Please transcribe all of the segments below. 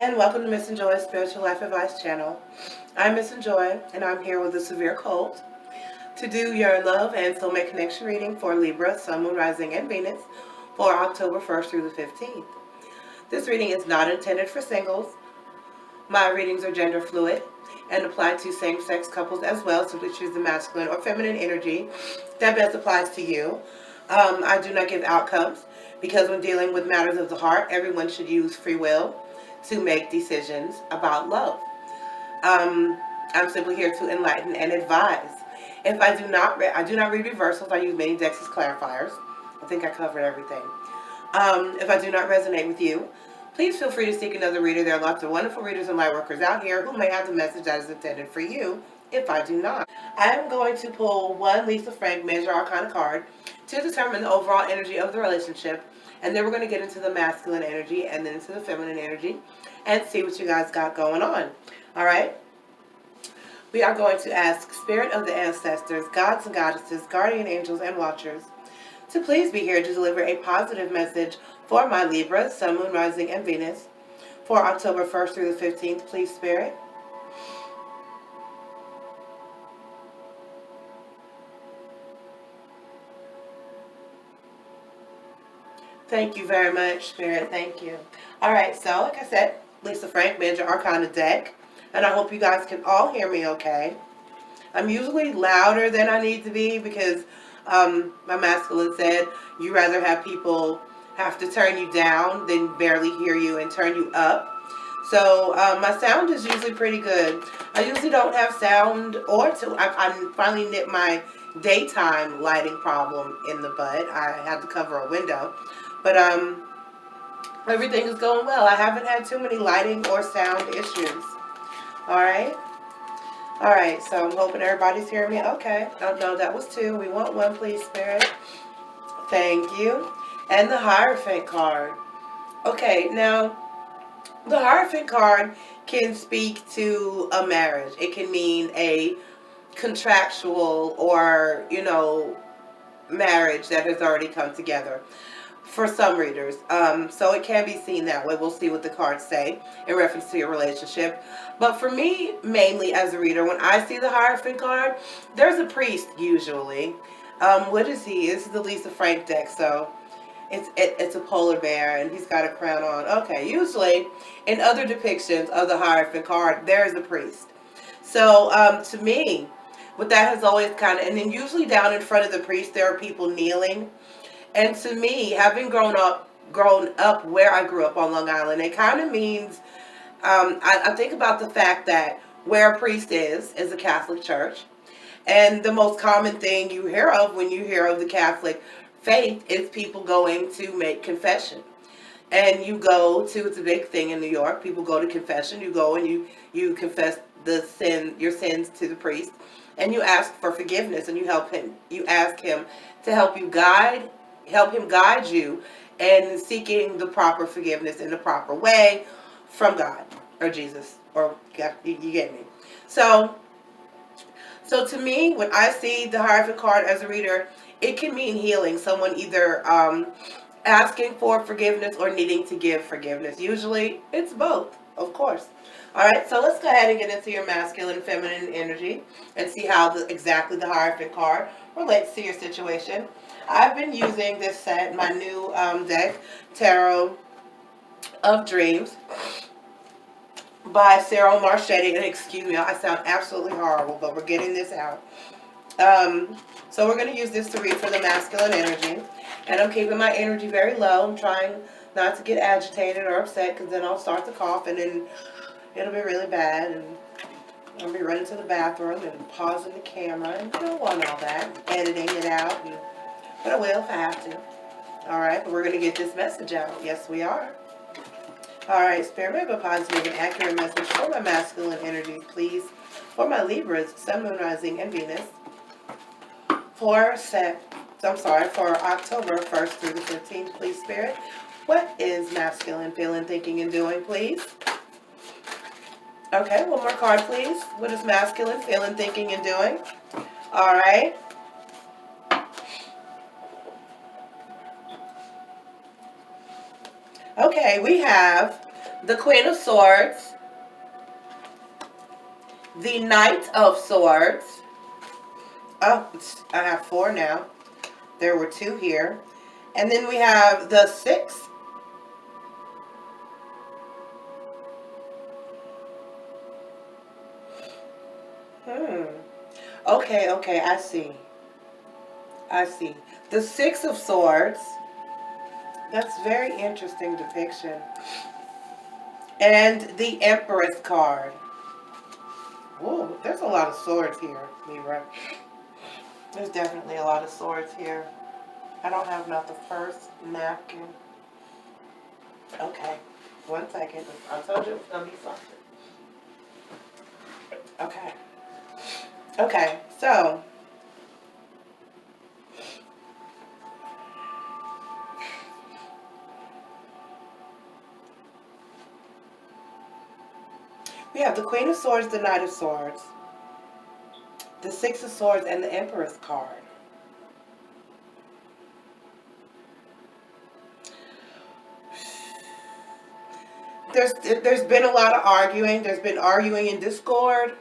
And welcome to Missn Joy's Spiritual Life Advice channel. I'm Missn Joy, and I'm here with a severe cold to do your love and soulmate connection reading for Libra, Sun, Moon, Rising, and Venus for October 1st through the 15th. This reading is not intended for singles. My readings are gender fluid and apply to same-sex couples as well, so we choose the masculine or feminine energy that best applies to you. I do not give outcomes because when dealing with matters of the heart, everyone should use free will to make decisions about love. I'm simply here to enlighten and advise. If I do not read reversals. I use many decks as clarifiers. I think I covered everything. If I do not resonate with you, please feel free to seek another reader. There are lots of wonderful readers and light workers out here who may have the message that is intended for you if I do not. I am going to pull one Lisa Frank Major Arcana card to determine the overall energy of the relationship, and then we're going to get into the masculine energy and then into the feminine energy and see what you guys got going on. Alright? We are going to ask Spirit of the Ancestors, Gods and Goddesses, Guardian Angels, and Watchers to please be here to deliver a positive message for my Libra, Sun, Moon, Rising, and Venus for October 1st through the 15th. Please, Spirit. Thank you very much, Spirit. Thank you. Alright, so like I said, Lisa Frank, Major Arcana deck. And I hope you guys can all hear me okay. I'm usually louder than I need to be because my masculine said you rather have people have to turn you down than barely hear you and turn you up. So my sound is usually pretty good. I usually don't have sound I finally nipped my daytime lighting problem in the bud. I had to cover a window. But everything is going well. I haven't had too many lighting or sound issues. Alright? Alright, so I'm hoping everybody's hearing me. Okay. No, that was two. We want one, please, Spirit. Thank you. And the Hierophant card. Okay, now, the Hierophant card can speak to a marriage. It can mean a contractual or, marriage that has already come together for some readers. So it can be seen that way. We'll see what the cards say in reference to your relationship. But for me, mainly as a reader, when I see the Hierophant card, there's a priest usually. What is he? This is the Lisa Frank deck, so it's a polar bear and he's got a crown on. Okay, usually in other depictions of the Hierophant card, there's a priest. So to me, what that has always and then usually down in front of the priest, there are people kneeling. And to me, having grown up where I grew up on Long Island, it kind of means, I think about the fact that where a priest is a Catholic church. And the most common thing you hear of when you hear of the Catholic faith is people going to make confession. And you go to, it's a big thing in New York, people go to confession. You go and you confess your sins to the priest. And you ask for forgiveness and you ask him to help him guide you in seeking the proper forgiveness in the proper way from God or Jesus or God, you get me. So to me, when I see the Hierophant card as a reader, it can mean healing. Someone either asking for forgiveness or needing to give forgiveness. Usually it's both, of course. Alright, so let's go ahead and get into your masculine and feminine energy and see how exactly the Hierophant card relates to your situation. I've been using this set, my new deck, Tarot of Dreams by Sarah Marchetti. And excuse me, I sound absolutely horrible, but we're getting this out. So we're going to use this to read for the masculine energy. And I'm keeping my energy very low. I'm trying not to get agitated or upset because then I'll start to cough and then it'll be really bad. And I'll be running to the bathroom and pausing the camera. And I don't want all that. Editing it out. But I will if I have to. Alright, but we're going to get this message out. Yes, we are. Alright, Spirit, may I have a positive and accurate message for my masculine energies, please. For my Libras, Sun, Moon, Rising, and Venus. For October 1st through the 15th, please, Spirit. What is masculine feeling, thinking, and doing, please? Okay, one more card, please. What is masculine feeling, thinking, and doing? Alright. Okay, we have the Queen of Swords, the Knight of Swords. Oh, I have 4 now. There were 2 here. And then we have the 6. Okay, I see. I see. The 6 of Swords. That's very interesting depiction. And the Empress card. Whoa, there's a lot of swords here, Libra. There's definitely a lot of swords here. I don't have not the first napkin. Okay, 1 second. I told you it was going to be something. Okay. Okay, so we have the Queen of Swords, the Knight of Swords, the 6 of Swords, and the Empress card. There's been a lot of arguing. There's been arguing in Discord.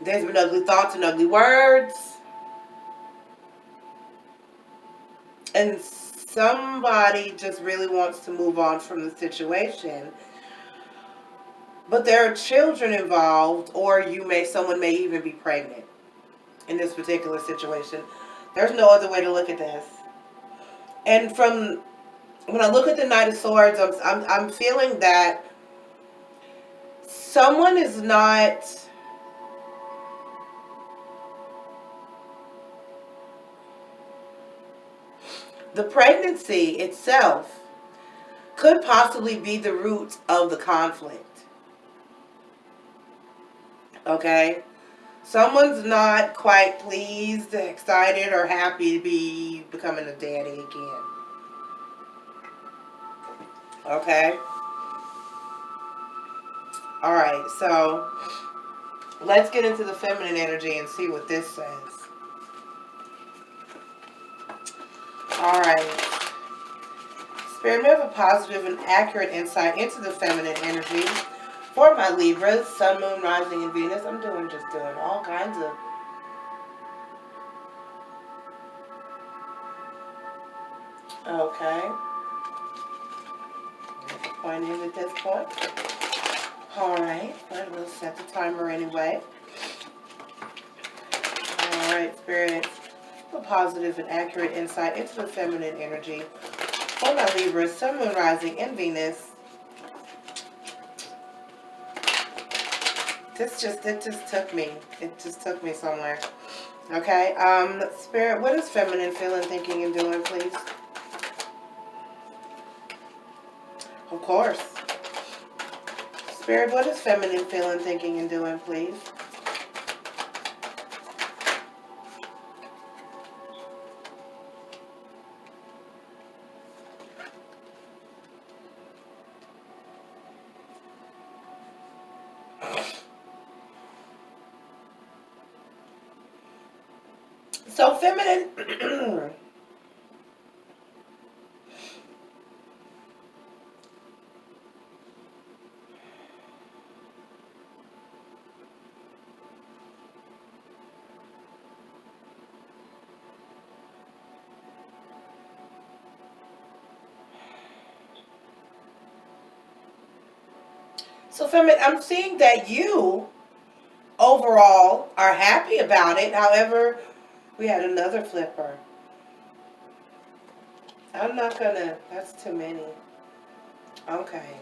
There's been ugly thoughts and ugly words. And somebody just really wants to move on from the situation. But there are children involved, or someone may even be pregnant in this particular situation. There's no other way to look at this. And when I look at the Knight of Swords, I'm feeling that someone is not the pregnancy itself could possibly be the root of the conflict. Okay? Someone's not quite pleased, excited, or happy to be becoming a daddy again. Okay? Alright, so let's get into the feminine energy and see what this says. Alright. Spirit, we have a positive and accurate insight into the feminine energy for my Libras, Sun, Moon, Rising, and Venus. I'm just doing all kinds of okay. Disappointing at this point. Alright, but we'll set the timer anyway. Alright, Spirit, a positive and accurate insight into the feminine energy for my Libras, Sun, Moon, Rising, and Venus. It just took me. It just took me somewhere. Okay, Spirit, what is feminine feeling, thinking, and doing, please? Of course. Spirit, what is feminine feeling, thinking, and doing, please? So feminine, I'm seeing that you overall are happy about it. However, we had another flipper. I'm not gonna, that's too many. Okay.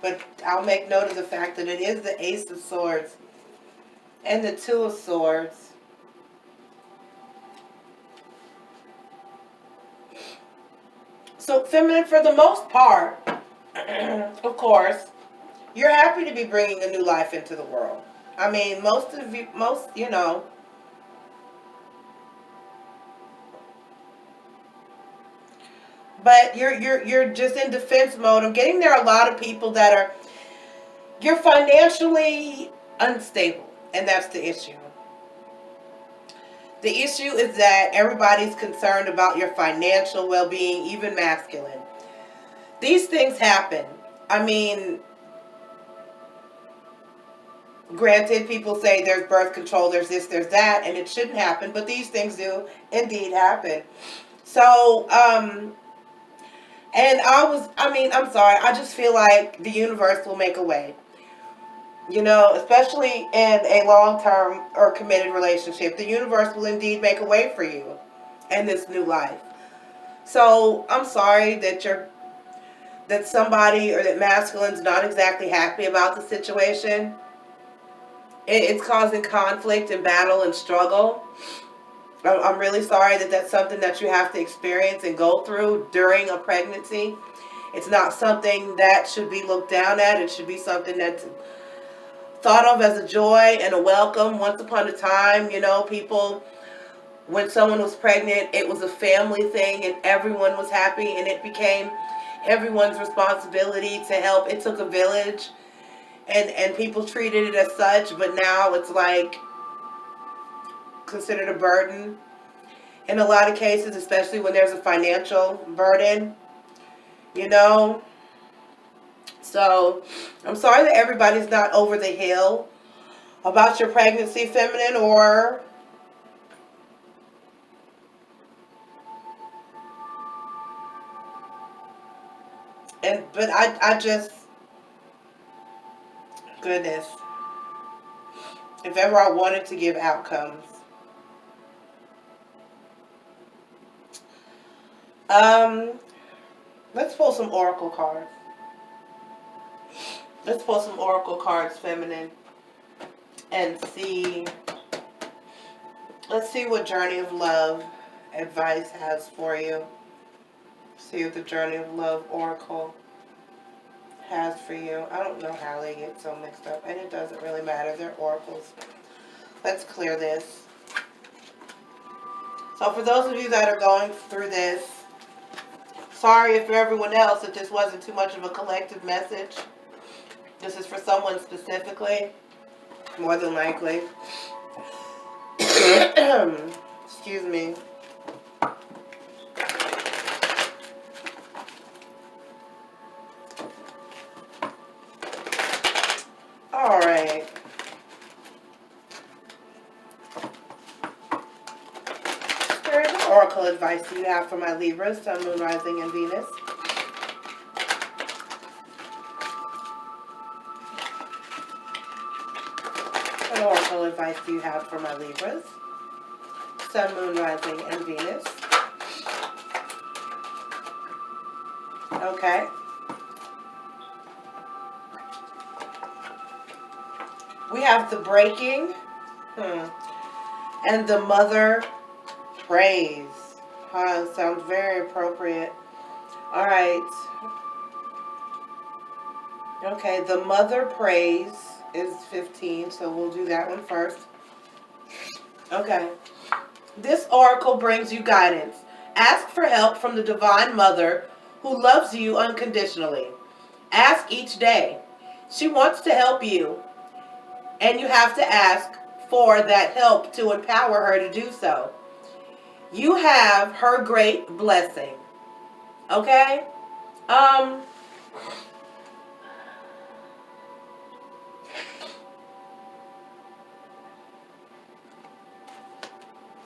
But I'll make note of the fact that it is the Ace of Swords and the 2 of Swords. So feminine, for the most part, of course, you're happy to be bringing a new life into the world. I mean, you know, but you're just in defense mode. I'm getting there are a lot of people that you're financially unstable, and that's the issue. The issue is that everybody's concerned about your financial well-being, even masculine. These things happen. I mean, granted, people say there's birth control, there's this, there's that, and it shouldn't happen, but these things do indeed happen. So, and I'm sorry, I just feel like the universe will make a way. You know, especially in a long-term or committed relationship, the universe will indeed make a way for you in this new life. So I'm sorry that that somebody or that masculine's not exactly happy about the situation. It's causing conflict and battle and struggle. I'm really sorry that that's something that you have to experience and go through during a pregnancy. It's not something that should be looked down at. It should be something that's thought of as a joy and a welcome. Once upon a time, you know, people, when someone was pregnant, it was a family thing and everyone was happy, and it became everyone's responsibility to help. It took a village, and people treated it as such, but now it's like considered a burden in a lot of cases, especially when there's a financial burden, you know. So I'm sorry that everybody's not over the hill about your pregnancy, feminine, or but I just, goodness, if ever I wanted to give outcomes. Um, let's pull some oracle cards. Let's pull some oracle cards, feminine, and see. Let's see what Journey of Love advice has for you. See what the Journey of Love oracle has for you. I don't know how they get so mixed up, and it doesn't really matter. They're oracles. Let's clear this. So for those of you that are going through this, sorry if for everyone else if this wasn't too much of a collective message. This is for someone specifically, more than likely. Excuse me. All right. Spirit, what oracle advice do you have for my Libras, Sun, Moon, Rising, and Venus? What oracle advice do you have for my Libras, Sun, Moon, Rising, and Venus? Okay. We have the breaking and the mother praise. Sounds very appropriate. All right. Okay, the mother praise is 15, so we'll do that one first. Okay. This oracle brings you guidance. Ask for help from the Divine Mother who loves you unconditionally. Ask each day. She wants to help you, and you have to ask for that help to empower her to do so. You have her great blessing. Okay?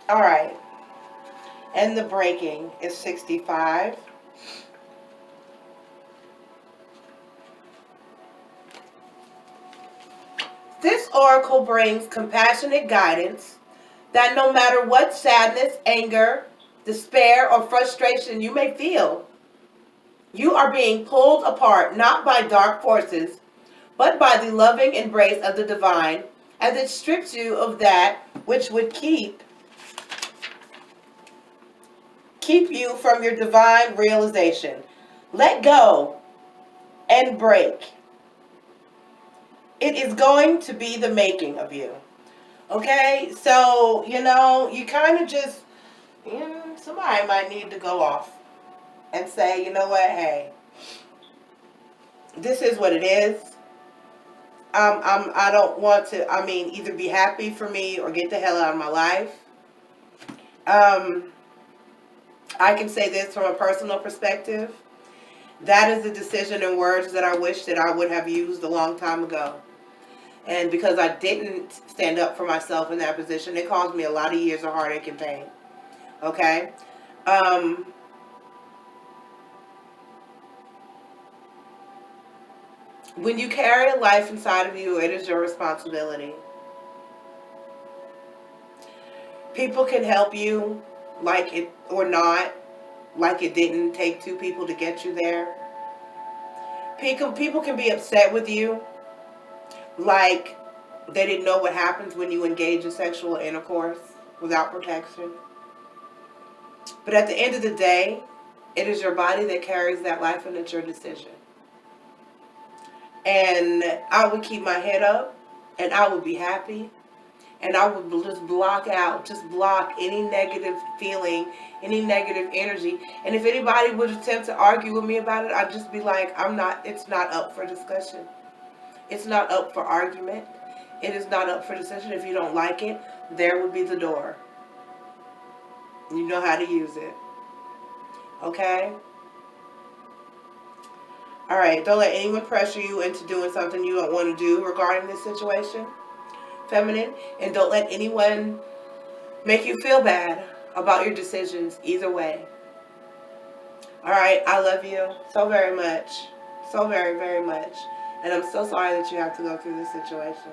All right. And the breaking is 65. This oracle brings compassionate guidance that no matter what sadness, anger, despair, or frustration you may feel, you are being pulled apart not by dark forces, but by the loving embrace of the divine, as it strips you of that which would keep you from your divine realization. Let go and break. It is going to be the making of you. Okay? So, you know, you kind of just, somebody might need to go off and say, you know what, hey, this is what it is. I don't want to, either be happy for me or get the hell out of my life. I can say this from a personal perspective, That is a decision and words that I wish that I would have used a long time ago. And because I didn't stand up for myself in that position, it caused me a lot of years of heartache and pain. Okay? When you carry a life inside of you, it is your responsibility. People can help you, like it or not, like it didn't take two people to get you there. People can be upset with you, like they didn't know what happens when you engage in sexual intercourse without protection. But at the end of the day, it is your body that carries that life, and it's your decision. And I would keep my head up, and I would be happy, and I would just block any negative feeling, any negative energy. And if anybody would attempt to argue with me about it, I'd just be like, it's not up for discussion. It's not up for argument. It is not up for decision. If you don't like it, there would be the door. You know how to use it. Okay? Alright, don't let anyone pressure you into doing something you don't want to do regarding this situation, feminine. And don't let anyone make you feel bad about your decisions either way. Alright, I love you so very much. So very, very much. And I'm so sorry that you have to go through this situation.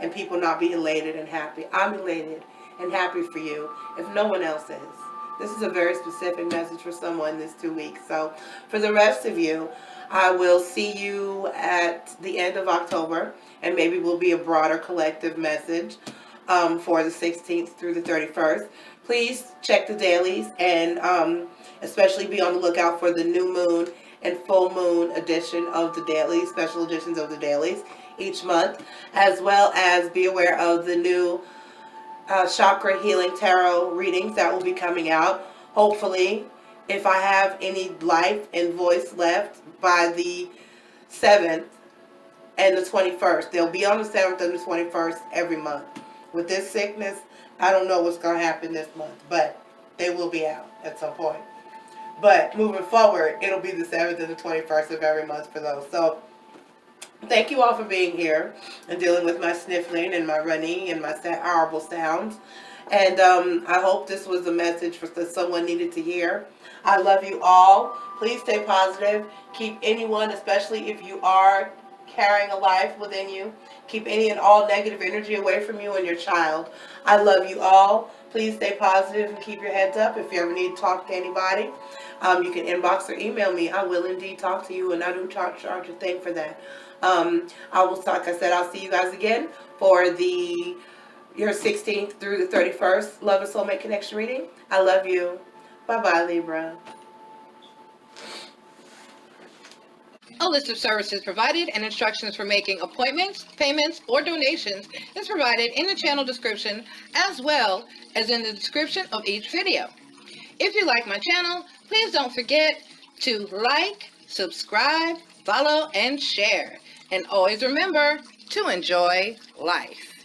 And people not be elated and happy. I'm elated and happy for you if no one else is. This is a very specific message for someone this 2 weeks. So for the rest of you, I will see you at the end of October. And maybe we'll be a broader collective message for the 16th through the 31st. Please check the dailies and especially be on the lookout for the new moon and full moon edition of the dailies, special editions of the dailies each month, as well as be aware of the new chakra healing tarot readings that will be coming out. Hopefully, if I have any life and voice left by the 7th and the 21st. They'll be on the 7th and the 21st every month. With this sickness, I don't know what's going to happen this month, but they will be out at some point. But moving forward, it'll be the 7th and the 21st of every month for those. So thank you all for being here and dealing with my sniffling and my running and my horrible sounds. And I hope this was a message that someone needed to hear. I love you all. Please stay positive. Keep anyone, especially if you are carrying a life within you, keep any and all negative energy away from you and your child. I love you all. Please stay positive and keep your heads up. If you ever need to talk to anybody, you can inbox or email me. I will indeed talk to you, and I don't charge a thing for that. Like I said, I'll see you guys again for your 16th through the 31st Love and Soulmate Connection reading. I love you. Bye-bye, Libra. A list of services provided and instructions for making appointments, payments, or donations is provided in the channel description as well as in the description of each video. If you like my channel, please don't forget to like, subscribe, follow, and share. And always remember to enjoy life.